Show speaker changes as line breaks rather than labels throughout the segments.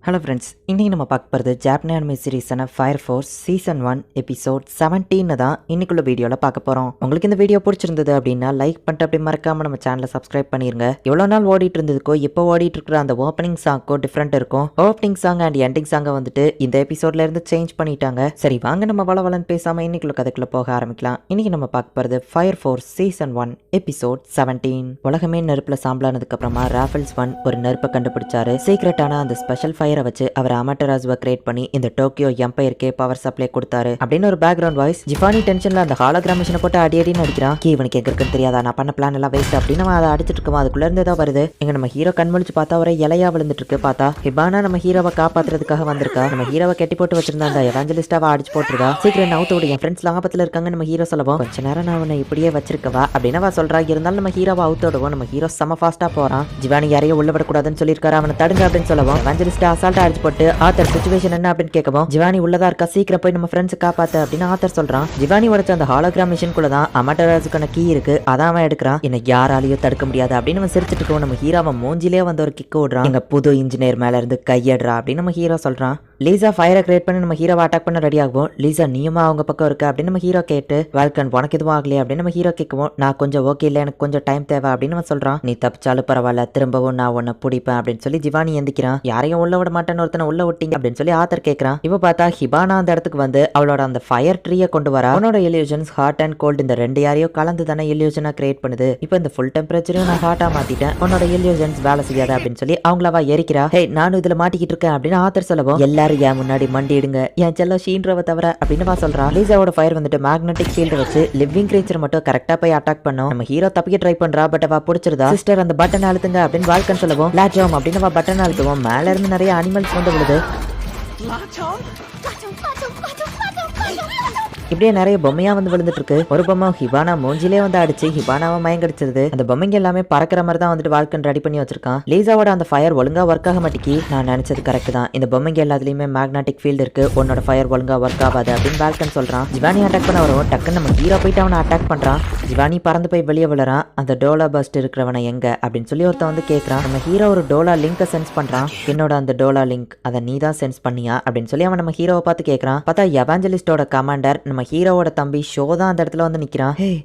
Hello friends, இன்றைக்கி நம்ம பார்க்க போகிறது ஜாப்பனீஸ் அனிமே சீரிஸான ஃபயர் ஃபோர்ஸ் சீசன் 1 எபிசோட் 17 தான் இன்னைக்குள்ள வீடியோவில் பார்க்க போகிறோம். உங்களுக்கு இந்த வீடியோ பிடிச்சிருந்தது அப்படின்னா லைக் பண்ணிட்டு அப்படி மறக்காமல் நம்ம சேனலை சப்ஸ்கிரைப் பண்ணிருங்க. எவ்வளோ நாள் ஓடிட்டு இருந்ததுக்கோ இப்போ ஓடிட்டு இருக்கிற அந்த ஓப்பனிங் சாங்க்கோ டிஃப்ரெண்ட் இருக்கும். ஓப்பனிங் சாங் அண்ட் எண்டிங் சாங்கை வந்துட்டு இந்த எபிசோட்ல இருந்து சேஞ்ச் பண்ணிட்டாங்க. சரி வாங்க நம்ம வளவலன்னு பேசாமல் இன்னைக்குள்ள கதைக்குள்ள போக ஆரம்பிக்கலாம். இன்னைக்கு நம்ம பார்க்க போகிறது ஃபயர் ஃபோர்ஸ் சீசன் 1 எபிசோட் 17. உலகமே நெருப்பில் சாம்பலானதுக்கு அப்புறமா ராஃபல்ஸ் 1 ஒரு நெருப்பை கண்டுபிடிச்சாரு. சீக்ரெட்டான அந்த ஸ்பெஷல் ஃபயரை வச்சு அவர் அமட்டராஜுவை கிரியேட் பண்ணி இந்த டோக்கியோ எம்பையருக்கே பவர் சப்ளை கொடுத்தாரு அப்படின்னு ஒரு பேக்ரவுண்ட் வாய்ஸ். ஜிபானி டென்ஷன்ல அந்த ஹாலோகிராம் மிஷினை போட்டு அடின்னு அடிக்கிறான். இவனுக்கு எங்க இருக்குன்னு தெரியாதா, நான் பண்ண பிளான் எல்லாம் வேஸ்ட் அப்படின்னு அவன் அதை அடிச்சிட்டு இருக்கோம். அதுக்குள்ள இருந்து ஏதோ வருது. எங்க நம்ம ஹீரோ கண்மொழிச்சு பார்த்தா ஒரு இலையா விழுந்துட்டு இருக்கு. பார்த்தா ஹிபானா நம்ம ஹீரோவை காப்பாத்துறதுக்காக வந்திருக்கா. நம்ம ஹீரோவை கெட்டி போட்டு வச்சிருந்தா அந்த எவாஞ்சலிஸ்டாவை அடிச்சு போட்டுருக்கா. சீக்கிரம் நவுத்து விடு, என் ஃப்ரெண்ட்ஸ் லாபத்துல இருக்காங்க நம்ம ஹீரோ சொல்லவும். கொஞ்ச நேரம் நான் உன்னை இப்படியே வச்சிருக்கவா அப்படின்னு அவ சொல்றா. இருந்தாலும் நம்ம ஹீரோவை அவுத்து விடுவோம். நம்ம ஹீரோ செம ஃபாஸ்டா போறான். ஜிவானி யாரையும் உள்ள விடக்கூடாதுன்னு சொல்லியிருக்காரு. அவனை தடுங்க அப்படின்னு சொல்லவும் எவாஞ்சலிஸ்டா அசால்ட்டா அடிச்சு போட்டு ஆத்தர் சிச்சுவேஷன் என்ன அப்படின்னு கேட்கவும் ஜிவானி உள்ளதா இருக்கா, சீக்கிரம் போய் நம்ம ஃப்ரெண்ட்ஸ் காப்பாத்து அப்படின்னு ஆத்தர் சொல்றான். ஜிவானி உடைச்ச அந்த ஹாலோகிராம் மிஷின்குள்ள தான் அமட்டராஜுக்கான கீ இருக்கு. அதான் அவன் எடுக்கிறான். என்ன யாராலையும் தடுக்க முடியாது அப்படின்னு அவன் சிரிச்சிட்டு இருக்கோம். நம்ம ஹீரோவை மூஞ்சிலே வந்து ஒரு கிக் விடுறான். எங்க புது இன்ஜினியர் மேல இருந்து கையடுறா அப்படின்னு நம்ம ஹீரோ சொல்றான். லீசா ஃபயரை கிரியேட் பண்ணி நம்ம ஹீரோவை அட்டாக் பண்ண ரெடி ஆகும். லீசா நீயுமா அவங்க பக்கம் இருக்க அப்படின்னு நம்ம ஹீரோ கேட்டு வால்கன் உனக்கு எதுவும் ஆகலையே அப்படின்னு நம்ம ஹீரோ கேட்கவும் நான் கொஞ்சம் ஓகே இல்லை, எனக்கு கொஞ்சம் டைம் தேவை அப்படின்னு அவன் சொல்றான். நீ தப்பிச்சாலும் பரவாயில்ல, திரும்பவும் நான் உன்னை பிடிப்பேன் அப்படின்னு சொல்லி ஜிவானி எந்திக்கிறான். யாரையும் உள்ள விட மாட்டேன்னு ஒருத்தனை உள்ள விட்டீங்க அப்படின்னு சொல்லி ஆத்தர் கேட்கறான். இப்ப பார்த்தா ஹிபானா அந்த இடத்துக்கு வந்து அவளோட அந்த ஃபயர் ட்ரீயை கொண்டு வரா. அவனோட இல்யூஷன்ஸ் ஹாட் அண்ட் கோல்டு இந்த ரெண்டு யாரையும் கலந்து தானே இல்யூஷனா கிரியேட் பண்ணுது. இப்போ இந்த ஃபுல் டெம்பரேச்சரையும் நான் ஹாட்டா மாத்திட்டேன், உன்னோட இல்யூஷன்ஸ் வேலை செய்யாத அப்படின்னு சொல்லி அவங்களவா எரிக்கிறா. ஹே நானும் இதுல மாட்டிக்கிட்டு இருக்கேன் அப்படின்னு ஆத்தர் சொல்லவும் எல்லாரும் ஏன் முன்னாடி மண்டிடுங்க, என் செல்ல ஷீன்றவ தவிர அப்படின்னு வா சொல்றான். லீசாவோட ஃபயர் வந்துட்டு மேக்னெட்டிக் ஃபீல்ட் வச்சு லிவிங் கிரீச்சர் மட்டும் கரெக்டா போய் அட்டாக் பண்ணும். நம்ம ஹீரோ தப்பிக்க ட்ரை பண்றா. பட் அவ பிடிச்சிருதா. சிஸ்டர் அந்த பட்டன் அழுத்துங்க அப்படின்னு வால்கன் சொல்லவும் லாட்ஜாம் அப்படின்னு அவ பட்டன் அழுத்துவோம். மேல இருந்து நிறைய அனிமல்ஸ் வந்து விழுது. இப்படியே நிறைய பொம்மையா வந்து விழுந்துட்டு இருக்கு. ஒரு பொம்மை ஹிபானா மூஞ்சிலே வந்து அடிச்சு ஹிபானாவை மயங்கடிச்சிருது. அந்த பொம்மைங்க எல்லாமே பறக்கிற மாதிரி தான் வந்துட்டு வால்கன் ரெடி பண்ணி வச்சிருக்கான். லீசாவோட அந்த ஃபயர் ஒழுங்கா ஒர்க் ஆக மாட்டேங்கி. நான் நினைச்சது கரெக்ட் தான், இந்த பொம்மைங்க எல்லாத்துலயுமே மேக்னெட்டிக் ஃபீல்டு இருக்கு, உன்னோட ஃபயர் ஒழுங்கா ஒர்க் ஆகாது அப்படின்னு வால்கன் சொல்றான். ஜிவானி அட்டாக் பண்ண வரும். டக்குன்னு நம்ம ஹீரோ போயிட்டு அவனை அட்டாக் பண்றான். ஜிவானி பறந்து போய் வெளியே விழுறான். அந்த டோலா பஸ்ட் இருக்கிறவனை எங்க அப்படின்னு சொல்லி ஒருத்தன் வந்து கேட்கறான். நம்ம ஹீரோ ஒரு டோலா லிங்கை சென்ஸ் பண்றான். என்னோட அந்த டோலா லிங்க் அதை நீ தான் சென்ஸ் பண்ணியா அப்படின்னு சொல்லி அவன் நம்ம ஹீரோவை பார்த்து கேட்கறான். பார்த்தா எவாஞ்சலிஸ்டோட கமாண்டர் நம்ம ஹீரோவோட தம்பி ஷோ தான் அந்த இடத்துல வந்து நிக்கிறான்.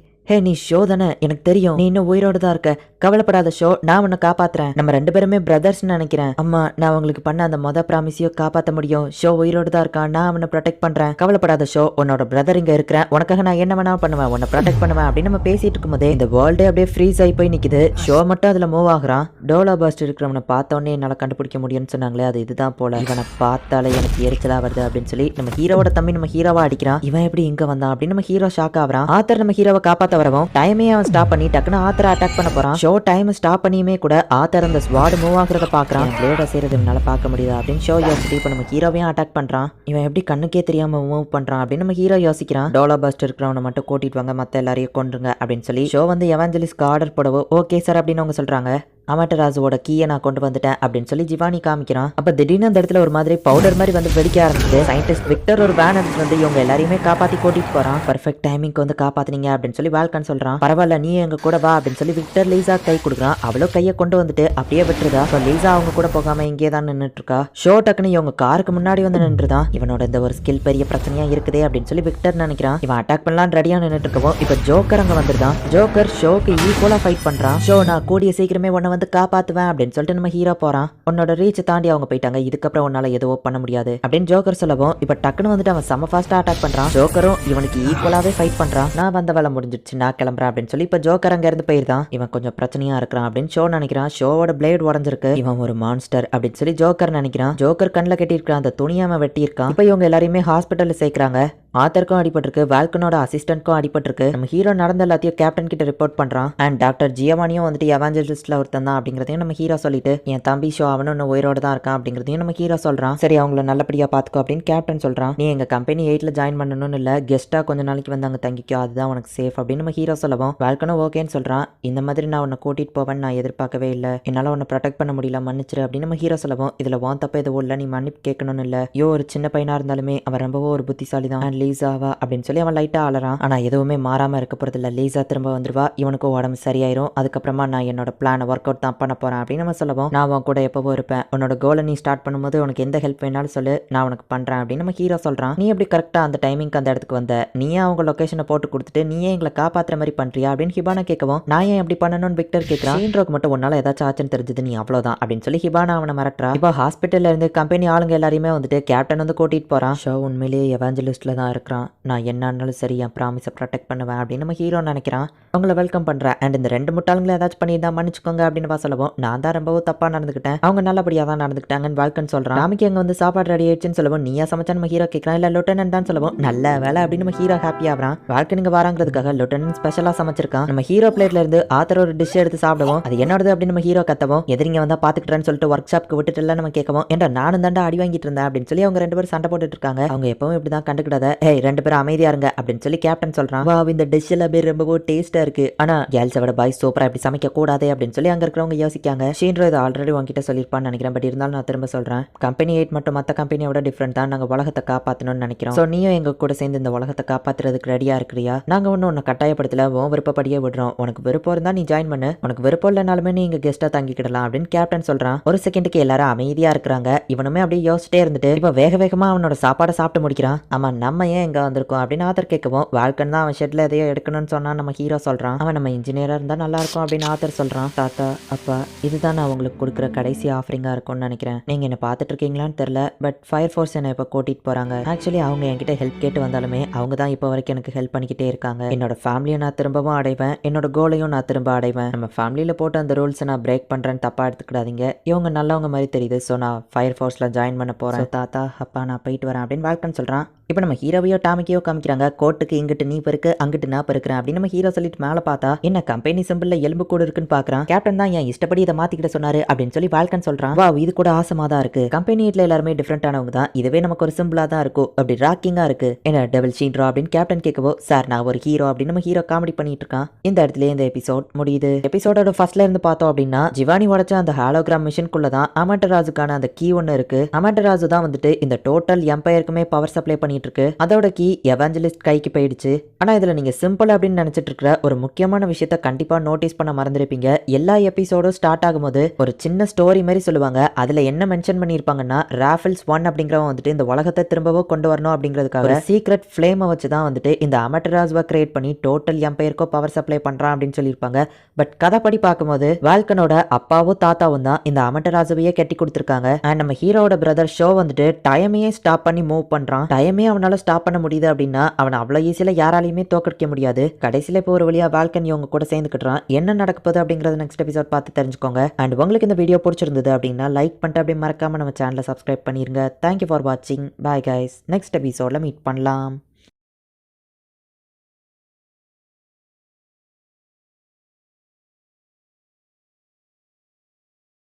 ஹே நீ ஷோ தானே, எனக்கு தெரியும் நீ இன்னும் உயிரோடு தான் இருக்க, கவலைப்படாத ஷோ, நான் உன்னை காப்பாத்துறேன், நம்ம ரெண்டு பேருமே பிரதர்ஸ் நினைக்கிறேன். அம்மா நான் உங்களுக்கு பண்ண அந்த மொத ப்ராமிஸையோ காப்பாற்ற முடியும், ஷோ உயிரோடு தான் இருக்கான், நான் அவனை ப்ரொடெக்ட் பண்றேன், கவலைப்படாத ஷோ, உன்னோட பிரதர் இங்க இருக்கிறேன், உனக்காக நான் என்ன வேணா பண்ணுவேன், உன்னை ப்ரொடெக்ட் பண்ணுவேன் அப்படின்னு நம்ம பேசிட்டு இருக்கும்போதே இந்த வேர்ல்டே அப்படியே ஃப்ரீஸ் ஆகி போய் நிக்குது. ஷோ மட்டும் அதுல மூவ் ஆகுறான். டோலா பஸ்ட் இருக்கிறவனை பார்த்தோன்னே என்னால கண்டுபிடிக்க முடியும்னு சொன்னாங்களே, அது இதுதான் போல, இவனை பார்த்தாலே எனக்கு எரிச்சலா வருது அப்படின்னு சொல்லி நம்ம ஹீரோவோட தம்பி நம்ம ஹீரோவா அடிக்கிறான். இவன் எப்படி இங்க வந்தான் அப்படின்னு நம்ம ஹீரோ ஷாக் ஆகுறான். ஆத்தர் நம்ம ஹீரோவை காப்பாத்த வரவும் டைமே அவன் ஸ்டாப் பண்ணி டக்குன்னு ஆத்தரை அட்டாக் பண்ண போறான். ஷோ டைம் ஸ்டாப் பண்ணியுமே கூட ஆத்தர் அந்த ஸ்வாட் மூவ் ஆகுறத பாக்குறான். பிளேட செய்யறது என்னால பார்க்க முடியுது அப்படின்னு ஷோ யோசிச்சு இப்ப நம்ம ஹீரோவையும் அட்டாக் பண்றான். இவன் எப்படி கண்ணுக்கே தெரியாம மூவ் பண்றான் அப்படின்னு நம்ம ஹீரோ யோசிக்கிறான். டோலா பஸ்ட் இருக்கிறவனை மட்டும் கூட்டிட்டு வாங்க, மத்த எல்லாரையும் கொண்டுருங்க அப்படின்னு சொல்லி ஷோ வந்து எவாஞ்சலிஸ்ட்க்கு ஆர்டர் போடவோ ஓகே சார் அப்படின்னு அவங்க சொல்றாங்க. அமட்டராஜுவோட கீயை நான் கொண்டு வந்துட்டேன் அப்படின்னு சொல்லி ஜிவானி காமிக்கிறான். அப்ப திடீர்னு அந்த இடத்துல ஒரு மாதிரி பவுடர் மாதிரி வந்து வெடிக்க ஆரம்பிச்சு சயின்டிஸ்ட் விக்டர் ஒரு வேன் எடுத்து வந்து இவங்க எல்லாரையுமே காப்பாத்தி கூட்டிட்டு போறான். பர்ஃபெக்ட் டைமிங்க்கு வந்து காப்பாத்தினீங்க அப்படின்னு சொல்லி வால்கன் சொல்றான். பரவாயில்ல நீ எங்க கூட வா அப்படின்னு சொல்லி விக்டர் லீசா கை கொடுக்குறான். அவளோ கையை கொண்டு வந்துட்டு அப்படியே விட்டுருதா. லீசா அவங்க கூட போகாம இங்கே தான் நின்றுட்டு இருக்கா. ஷோ டக்குன்னு இவங்க காருக்கு முன்னாடி வந்து நின்றுதான். இவனோட இந்த ஒரு ஸ்கில் பெரிய பிரச்சனையா இருக்குதே அப்படின்னு சொல்லி விக்டர் நினைக்கிறான். இவன் அட்டாக் பண்ணலாம் ரெடியா நின்றுட்டு இருக்கவும் இப்ப ஜோக்கர் அங்க வந்துருதான். ஜோக்கர் ஷோக்கு ஈக்குவலா ஃபைட் பண்றான். ஷோ நான் கூடிய சீக்கிரமே உன்னை வந்து காப்பாத்துவேன் அப்படின்னு சொல்லிட்டு நம்ம ஹீரோ போறான். உன்னோட ரீச் தாண்டி அவங்க போயிட்டாங்க, இதுக்கப்புறம் உன்னால எதுவோ பண்ண முடியாது அப்படின்னு ஜோக்கர் சொல்லவும் இப்ப டக்குன்னு வந்துட்டு அவன் செம ஃபாஸ்டா அட்டாக் பண்றான். ஜோக்கரும் இவனுக்கு ஈக்குவலாவே ஃபைட் பண்றான். நான் வந்த வேலை முடிஞ்சிடுச்சு, நான் கிளம்புறேன் அப்படின்னு சொல்லி இப்ப ஜோக்கர் அங்க இருந்து போயிருந்தான். இவன் கொஞ்சம் பிரச்சனையா இருக்கிறான் அப்படின்னு ஷோ நினைக்கிறான். ஷோவோட பிளேட் உடஞ்சிருக்கு, இவன் ஒரு மான்ஸ்டர் அப்படின்னு சொல்லி ஜோக்கர் நினைக்கிறான். ஜோக்கர் கண்ணில் கட்டியிருக்கான், அந்த துணியை அவன் வெட்டியிருக்கான். இப்ப இவங்க எல்லாரையுமே ஹாஸ்பிட்டல்ல சேர்க்கிறாங்க. ஆத்தருக்கும் அடிபட்டிருக்கு, வால்கனோட அசிஸ்டன்ட்க்கும் அடிபட்டிருக்கு. நம்ம ஹீரோ நடந்த எல்லாத்தையும் கேப்டன் கிட்ட ரிப்போர்ட் பண்றான். அண்ட் டாக்டர் ஜியவானியும் வந்துட்டு எவாஞ்சலிஸ்ட்ல ஒருத்தன் தான் அப்படிங்கிறதையும் நம்ம ஹீரோ சொல்லிட்டு என் தம்பி ஷோ அவனும் இன்னும் உயிரோட தான் இருக்கான் அப்படிங்கிறதையும் நம்ம ஹீரோ சொல்றான். சரி அவங்கள நல்லபடியா பாத்துக்கோ அப்படின்னு கேப்டன் சொல்றான். நீ எங்க கம்பெனி 8ல ஜாயின் பண்ணணும்னு இல்ல, கெஸ்டா கொஞ்ச நாளைக்கு வந்து அங்க தங்கிக்கோ, அதுதான் உனக்கு சேஃப் அப்படின்னு நம்ம ஹீரோ சொல்லவும் வால்கனும் ஓகேன்னு சொல்றான். இந்த மாதிரி நான் உன்னை கூட்டிட்டு போவேன்னு நான் எதிர்பார்க்கவே இல்லை, என்னால உன்னை ப்ரொடெக்ட் பண்ண முடியல, மன்னிச்சிரு அப்படின்னு நம்ம ஹீரோ சொல்லவும் இதுல வான் தப்ப எதுவும் இல்லை, நீ மன்னிப்பு கேட்கணும்னு இல்ல, ஒரு சின்ன பையனா இருந்தாலுமே அவன் ரொம்பவும் ஒரு புத்திசாலி தான், லீசாவா அப்படின்னு சொல்லி அவன் லைட்டா அலறான். ஆனா எதுவுமே மாறாம இருக்க போறது இல்ல, லீசா திரும்ப வந்துருவா, இவனுக்கும் உடம்பு சரியாயிரும், அதுக்கப்புறமா நான் என்னோட பிளானை ஒர்க் அவுட் ஒர்க் தான் பண்ண போறேன் அப்படின்னு நம்ம சொல்லவும், நான் உன் கூட எப்பவும் இருப்பேன், உன்னோட கோலை நீ ஸ்டார்ட் பண்ணும்போது உனக்கு எந்த ஹெல்ப் வேணாலும் சொல்லு, நான் உனக்கு பண்றேன் அப்படின்னு நம்ம ஹீரோ சொல்றான். நீ எப்படி கரெக்டா அந்த டைமிங்க்கு அந்த இடத்துக்கு வந்த, நீயே அவங்க லொகேஷனை போட்டு கொடுத்துட்டு நீயே எங்களை காப்பாத்துற மாதிரி பண்றியா அப்படின்னு ஹிபானா கேட்கவும், நான் ஏன் எப்படி பண்ணணும்னு விக்டர் கேட்கறான். ஷீன்ரோக்கு மட்டும் உன்னால ஏதாச்சும் ஆச்சுன்னு தெரிஞ்சது நீ அவ்வளவுதான் அப்படின்னு சொல்லி ஹிபானா அவனை மிரட்டுறா. இப்போ ஹாஸ்பிட்டல்ல இருந்து கம்பெனி ஆளுங்க எல்லாரையுமே வந்துட்டு கேப்டன் வந்து கூட்டிட்டு போறான். ஷோ உண்மையிலேயே எவாஞ்சலிஸ்ட்ல தான் இருக்கிறான், நான் என்னன்னாலும் சரி என் ப்ராமிஸை ப்ரொடெக்ட் பண்ணுவேன் அப்படின்னு நம்ம ஹீரோ நினைக்கிறான். அவங்கள வெல்கம் பண்றேன். அண்ட் இந்த 2 முட்டாளுங்களை ஏதாச்சும் பண்ணியிருந்தா மன்னிச்சுக்கோங்க அப்படின்னு சொல்லவும், நான் தான் ரொம்பவும் தப்பா நடந்துக்கிட்டேன், அவங்க நல்லபடியா தான் நடந்துக்கிட்டாங்கன்னு வால்கன் சொல்றான். ராமிக்கு அங்க வந்து சாப்பாடு ரெடி ஆயிடுச்சுன்னு சொல்லவும், நீயா சமைச்சா நம்ம ஹீரோ கேட்கறான். இல்ல லெப்டினன்ட் தான் சொல்லவும், நல்ல வேலை அப்படின்னு நம்ம ஹீரோ ஹாப்பி ஆகிறான். வால்கன் இங்க வராங்கிறதுக்காக லெப்டினன்ட் ஸ்பெஷலா சமைச்சிருக்கான். நம்ம ஹீரோ பிளேட்ல இருந்து ஆத்தர் ஒரு டிஷ் எடுத்து சாப்பிடுவோம். அது என்னோடது அப்படின்னு நம்ம ஹீரோ கத்தவும், எதிரிங்க வந்தா பாத்துக்கிட்டேன்னு சொல்லிட்டு ஒர்க் ஷாப்க்கு விட்டுட்டு நம்ம கேட்கவும், ஏன்டா நானும் தாண்டா அடி வாங்கிட்டு இருந்தேன் அப்படின்னு சொல்லி அவங்க 2 பேரும் சண்டை போட்டுட்டு இருக்காங்க. அவங்க எப்பவும் இப்படிதான் கண்டுக்கிடாத, ஏய் 2 பேரும் அமைதியா இருங்க அப்படின்னு சொல்லி கேப்டன் சொல்றான். வா இந்த டிஷ் எல்லாம் பேர் ரொம்பவும் டேஸ்டா இருக்கு, ஆனா கேர்ள்ஸை விட பாய்ஸ் சூப்பரா இப்படி சமைக்க கூடாது அப்படின்னு சொல்லி அங்க இருக்கிறவங்க யோசிக்காங்க. ஷீன்ரோ இதை ஆல்ரெடி உங்ககிட்ட சொல்லியிருப்பான்னு நினைக்கிறேன், பட் இருந்தாலும் நான் திரும்ப சொல்றேன். கம்பெனி 8 மட்டும் மற்ற கம்பெனியை விட டிஃப்ரெண்ட் தான், நாங்க உலகத்தை காப்பாற்றணும்னு நினைக்கிறோம். ஸோ நீயும் எங்க கூட சேர்ந்து இந்த உலகத்தை காப்பாத்துறதுக்கு ரெடியா இருக்கிறியா? நாங்க ஒன்னும் உன்னை கட்டாயப்படுத்தல, உன் விருப்பப்படியே விடுறோம், உனக்கு விருப்பம் இருந்தா நீ ஜாயின் பண்ணு, உனக்கு விருப்பம் இல்லைனாலுமே நீ இங்க கெஸ்டா தங்கிக்கிடலாம் அப்படின்னு கேப்டன் சொல்றான். ஒரு செகண்டுக்கு எல்லாரும் அமைதியா இருக்கிறாங்க. இவனுமே அப்படியே யோசிச்சிட்டே இருந்துட்டு இப்போ வேக வேகமா அவனோட சாப்பாடை சாப்பிட்டு முடிக்கிறான். ஆமா நம்ம ஏன் எங்க வந்திருக்கோம் அப்படின்னு ஆத்தர் கேட்கவும், வால்கன் தான் அவன் ஷெட்ல எதையோ எடுக்கணும்னு சொன்னா நம்ம ஹீரோ சொல்றான். அவன் நம்ம இன்ஜினியரா இருந்தா நல்லா இருக்கும் அப்படின்னு ஆத்தர் சொல்றான். தாத்தா அப்பா இதுதான் நான் உங்களுக்கு கொடுக்குற கடைசி ஆஃபரிங்கா இருக்கும்னு நினைக்கிறேன், நீங்க என்ன பார்த்துட்டு இருக்கீங்களான்னு தெரியல, பட் ஃபயர் ஃபோர்ஸ் என்ன இப்போ கூட்டிட்டு போறாங்க. ஆக்சுவலி அவங்க என்கிட்ட ஹெல்ப் கேட்டு வந்தாலுமே அவங்க தான் இப்போ வரைக்கும் எனக்கு ஹெல்ப் பண்ணிக்கிட்டே இருக்காங்க. என்னோட ஃபேமிலியை நான் திரும்பவும் அடைவேன், என்னோட கோலையும் நான் திரும்ப அடைவேன். நம்ம ஃபேமிலியில போட்டு அந்த ரூல்ஸை நான் பிரேக் பண்றேன்னு தப்பா எடுத்துக்கிடாதீங்க, இவங்க நல்லவங்க மாதிரி தெரியுது, ஸோ நான் ஃபயர் ஃபோர்ஸ்ல ஜாயின் பண்ண போறேன். தாத்தா அப்பா நான் போயிட்டு வரேன் அப்படின்னு வால்கன் சொல்றான். இப்போ நம்ம ஹீரோவையோ டாமிக்கையோ காமிக்கிறாங்க. கோட்டுக்கு இங்கிட்டு நீ பெருக்கு அங்கிட்டு நான் பெருக்கிறேன் அப்படின்னு நம்ம ஹீரோ சொல்லிட்டு மேலே பார்த்தா என்ன கம்பெனி சிம்பிள்ல எலும்பு கூட இருக்குன்னு பாக்குறான். கேப்டன் தான் என் இஷ்டப்படி இதை மாத்திக்கிட்ட சொன்னாரு அப்படின்னு சொல்லி வால்கன் சொல்றான். வா இது கூட ஆசமா தான் இருக்கு, கம்பெனி வீட்ல எல்லாருமே டிஃப்ரெண்டானவங்க தான், இதுவே நமக்கு ஒரு சிம்பிளா தான் இருக்கும், அப்படி ராக்கிங்கா இருக்கு. என்ன டபுள் ஷீன்ரோ அப்படின்னு கேப்டன் கேட்கவோ, சார் நான் ஒரு ஹீரோ அப்படின்னு நம்ம ஹீரோ காமெடி பண்ணிட்டு இருக்கான். இந்த இடத்துல இந்த எபிசோட் முடியுது. எபிசோடோட ஃபர்ஸ்ட்ல இருந்து பார்த்தோம் அப்படின்னா ஜிவானி உடைச்ச அந்த ஹாலோகிராம் மிஷின்குள்ள தான் அமண்டராஜுக்கான அந்த கீ ஒன்னு இருக்கு. அமண்டராஜு தான் வந்துட்டு இந்த டோட்டல் எம்பையருக்குமே பவர் சப்ளை பண்ணிட்டு இருக்கு. அதோட கீ எவாஞ்சலிஸ்ட் கைக்கு போயிடுச்சு. ஆனா இதுல நீங்க சிம்பிள் அப்படின்னு நினைச்சிட்டு இருக்கிற ஒரு முக்கியமான விஷயத்த கண்டிப்பா நோட்டீஸ் பண்ண மறந்துருப்பீங்க. எல்லா எபிசோடும் ஸ்டார்ட் ஆகும்போது ஒரு சின்ன ஸ்டோரி மாதிரி சொல்லுவாங்க. அதுல என்ன மென்ஷன் பண்ணிருப்பாங்கன்னா, ராஃபிள்ஸ் 1 அப்படிங்கிறவன் வந்துட்டு இந்த உலகத்தை திரும்பவும் கொண்டு வரணும் அப்படிங்கிறதுக்காக சீக்ரெட் ஃபிளேமை வச்சு தான் வந்துட்டு இந்த அமட்டராஜ்வை கிரியேட் பண்ணி டோட்டல் எம்பையருக்கோ பவர் சப்ளை பண்றான் அப்படின்னு சொல்லியிருப்பாங்க. பட் கதைப்படி பார்க்கும்போது வால்கனோட அப்பாவும் தாத்தாவும் தான் இந்த அமட்டராஜுவையே கட்டி கொடுத்துருக்காங்க. அண்ட் நம்ம ஹீரோட பிரதர் ஷோ வந்துட்டு டைமையே ஸ்டாப் பண்ணி மூவ் பண்றான். டைமே அவனால ஸ்டாப் பண்ண முடியுது அப்படின்னா அவனை அவ்வளவு ஈஸியில யாராலையுமே தோக்கடிக்க முடியாது. கடைசியில இப்போ ஒரு வழியா வால்கன் இவங்க கூட சேர்ந்துக்கிட்டான். என்ன நடக்க போகுது அப்படிங்கறது நெக்ஸ்ட் எபிசோட் பார்த்து தெரிஞ்சுக்கோங்க. அண்ட் உங்களுக்கு இந்த வீடியோ பிடிச்சிருந்தது அப்படின்னா லைக் பண்ணிட்டு அப்படியே மறக்காம நம்ம சேனலை சப்ஸ்கிரைப் பண்ணிருங்க. தேங்க்யூ ஃபார் வாட்சிங். Bye guys. நெக்ஸ்ட் எபிசோட்ல மீட் பண்ணலாம்.